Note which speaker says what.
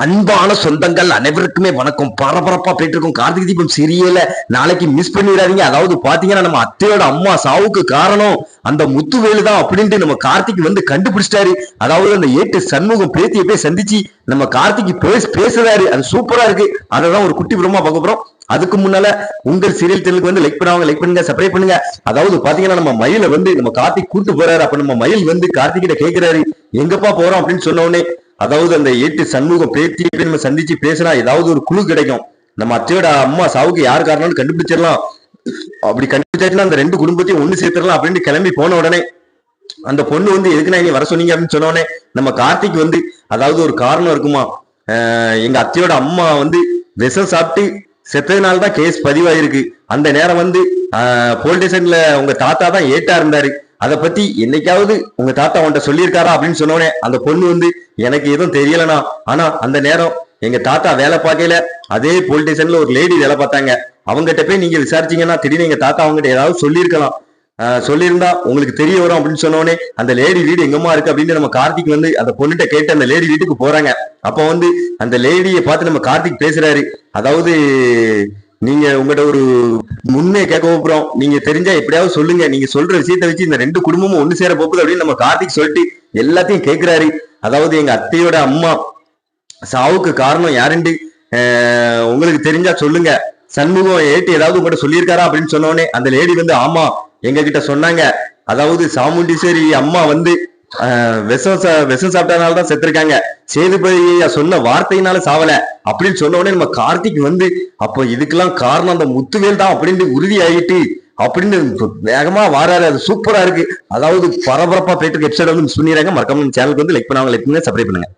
Speaker 1: அன்பான சொந்தங்கள் அனைவருக்குமே வணக்கம். பரபரப்பா போயிட்டு இருக்கும் கார்த்திகை தீபம் சீரியல நாளைக்கு மிஸ் பண்ணிடாதீங்க. அதாவது பாத்தீங்கன்னா நம்ம அத்தையோட அம்மா சாவுக்கு காரணம் அந்த முத்துவேலு தான் அப்படின்ட்டு நம்ம கார்த்திக் வந்து கண்டுபிடிச்சிட்டாரு. அதாவது அந்த ஏட்டு சண்முகம் பேத்தியை போய் சந்திச்சு நம்ம கார்த்திக் பேசுறாரு. அது சூப்பரா இருக்கு. அதான் ஒரு குட்டி விரும்பமா பார்க்க போறோம். அதுக்கு முன்னால உங்கள் சீரியல் சேனலுக்கு வந்து லைக் பண்ணுங்க, சப்ஸ்கிரைப் பண்ணுங்க. அதாவது பாத்தீங்கன்னா நம்ம மயில வந்து நம்ம கார்த்திக் கூட்டு போறாரு. அப்ப நம்ம மயில் வந்து கார்த்திகிட்ட கேட்கிறாரு, எங்கப்பா போறோம் அப்படின்னு சொன்ன உடனே, அதாவது அந்த ஏட்டு சண்முகம் பேத்தி நம்ம சந்திச்சு பேசினா ஏதாவது ஒரு குழு கிடைக்கும். நம்ம அத்தையோட அம்மா சாவுக்கு யார் காரணம்னு கண்டுபிடிச்சிடலாம். அப்படி கண்டுபிடிச்சாச்சுன்னா அந்த ரெண்டு குடும்பத்தையும் ஒண்ணு சேர்த்துடலாம் அப்படின்னு கிளம்பி போன உடனே அந்த பொண்ணு வந்து எதுக்குன்னா நீ வர சொன்னீங்க அப்படின்னு சொன்ன உடனே நம்ம கார்த்திக் வந்து அதாவது ஒரு காரணம் இருக்குமா, எங்க அத்தையோட அம்மா வந்து விஷம் சாப்பிட்டு செத்ததுனால்தான் கேஸ் பதிவாயிருக்கு. அந்த நேரம் வந்து போலீஸ் ஸ்டேஷன்ல உங்க தாத்தா தான் ஏட்டா இருந்தாரு. அதை பத்தி என்னைக்காவது உங்க தாத்தா உன்ட்ட சொல்லியிருக்காரா அப்படின்னு சொன்னோடனே அந்த பொண்ணு வந்து எனக்கு எதுவும் தெரியலனா, ஆனா அந்த நேரம் எங்க தாத்தா வேலை பார்க்கல அதே போலீஸ் ஸ்டேஷன்ல ஒரு லேடி வேலை பார்த்தாங்க. அவங்ககிட்ட போய் நீங்க விசாரிச்சீங்கன்னா திடீர்னு எங்க தாத்தா அவங்ககிட்ட ஏதாவது சொல்லியிருக்கலாம், சொல்லியிருந்தா உங்களுக்கு தெரிய வரும் அப்படின்னு சொன்னோடனே அந்த லேடி வீடு எங்கம்மா இருக்கு அப்படின்னு நம்ம கார்த்திக் வந்து அந்த பொண்ணுகிட்ட கேட்டு அந்த லேடி வீட்டுக்கு போறாங்க. அப்ப வந்து அந்த லேடியை பார்த்து நம்ம கார்த்திக் பேசுறாரு. அதாவது நீங்க உங்கள்கிட்ட ஒரு முன்னே கேட்க போறோம், நீங்க தெரிஞ்சா எப்படியாவது சொல்லுங்க, நீங்க சொல்ற விஷயத்த வச்சு இந்த ரெண்டு குடும்பமும் ஒண்ணு சேர போகுது அப்படின்னு நம்ம கார்த்திக் சொல்லிட்டு எல்லாத்தையும் கேட்கிறாரு. அதாவது எங்க அத்தையோட அம்மா சாவுக்கு காரணம் யாருண்டு உங்களுக்கு தெரிஞ்சா சொல்லுங்க, சண்முகம் ஏட்டு ஏதாவது உங்கள்கிட்ட சொல்லியிருக்காரா அப்படின்னு சொன்னோடனே அந்த லேடி வந்து ஆமா எங்க கிட்ட சொன்னாங்க. அதாவது சாமுண்டீஸ்வரி அம்மா வந்து விஷம் சாப்பிட்டதுனாலதான் செத்துருக்காங்க, சேதுபதி சொன்ன வார்த்தையினால சாவல அப்படின்னு சொன்ன உடனே நம்ம கார்த்திக் வந்து அப்போ இதுக்கெல்லாம் காரணம் அந்த முத்துவேல் தான் அப்படின்னு உறுதி ஆகிட்டு அப்படின்னு வேகமா வாராரு. அது சூப்பரா இருக்கு. அதாவது பரபரப்பா போயிட்டு எபிசோட் வந்து மிஸ் பண்ணிடுறாங்க. மறக்காம சேனலுக்கு வந்து லைக் பண்ணுங்க, சப்ஸ்கிரைப் பண்ணுங்க.